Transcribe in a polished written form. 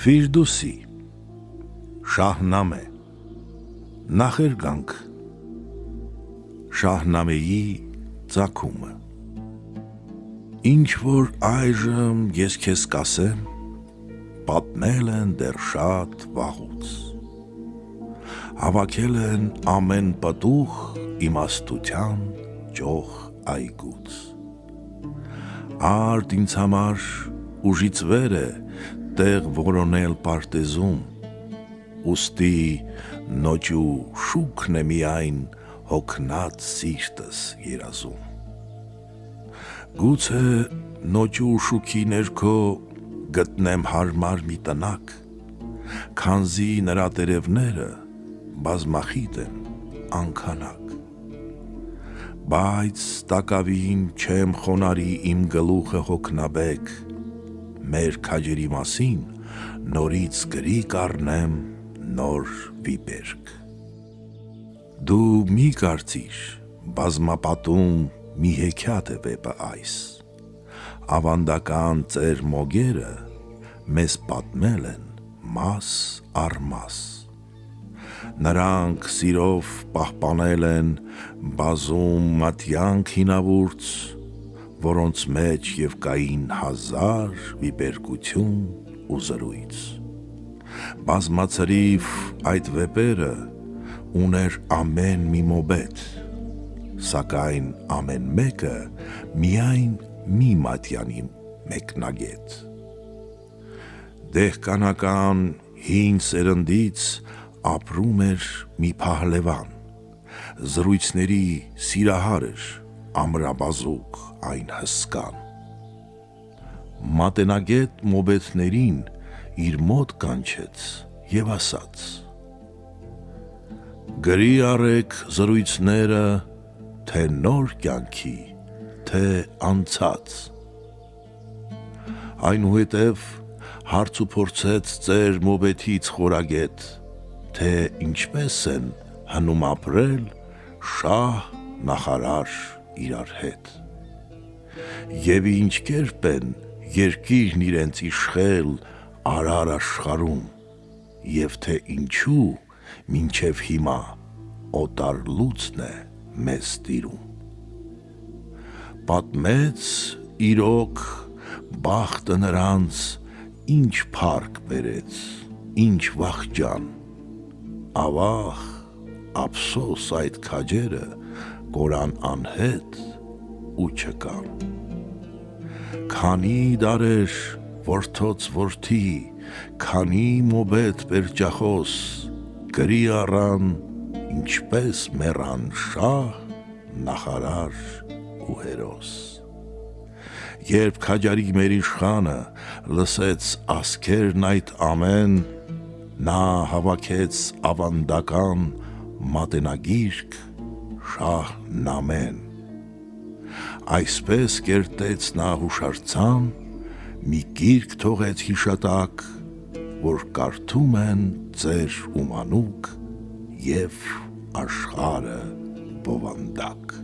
Ֆիրդուսի Շահնամե Նախերգանք Շահնամեի ծագումը Ինչ որ այժմ ես քեզ կասեմ, պատմել են դեռ շատ վաղուց, հավաքել են ամեն պտուղ իմաստության ճոխ այգուց, արդ ինձ համար ուժից վեր է տեղ որոնել պարտեզում, ուստի նոճու շուքն է միայն հոգնած սիրտս երազում, գուցե նոճու շուքի ներքո գտնեմ հարմար մի տնակ, քանզի նրա տերևները բազմախիտ են անքանակ, բայց տակավին չեմ խոնարհի իմ գլուխը հոգնաբեկ, մեր քաջերի մասին նորից գրի կառնեմ նոր վիպերք, դու մի կարծիր բազմապատում մի հեքիաթ է վեպը այս, ավանդական ծեր մոգերը մեզ պատմել են մաս առ մաս, նրանք սիրով պահպանել են բազում մատյանք հինավուրց, որոնց մեջ և կային հազար վիպերկություն ու զրույց, բազմացրիվ այդ վեպերը ուներ ամեն մի մոբետ, սակայն ամեն մեկը միայն մի մատյանի մեկնագետ, դեհկանական հին սերնդից ապրում էր մի փահլևան, զրույցների սիրահար էր ամրաբազուկ այն հսկան, մատենագետ մոբետներին իր մոտ կանչեց և ասաց. գրի առեք զրույցները թե նոր կյանքի, թե անցած, այնուհետև հարց ու փորձեց ծեր մոբետից խորագետ, թե ինչպես են հնում ապրել շահ նախարար իրար հետ, և ինչ կերպ են երկիրն իրենց իշխել արար աշխարհում, և թե ինչու մինչև հիմա օտար լուծն է մեզ տիրում, պատմեց իրոք բախտը նրանց ինչ փառք բերեց, ինչ վախճան, ավաղ ափսոս այդ քաջերը կորան անհետ ու չկան, քանի դարեր որդոց որդի, քանի մոբետ պերճախոս, գրի առան ինչպես մեռան շահ, նախարար ու հերոս, երբ քաջարի մեր իշխանը լսեց ասքերն այդ ամեն, նա հավաքեց ավանդական մատենագիրք Շահնամեն, այսպես կերտեց նա հուշարձան, մի գիրք թողեց հիշատակ, որ կարդում են ծեր ու մանուկ և աշխարհը բովանդակ։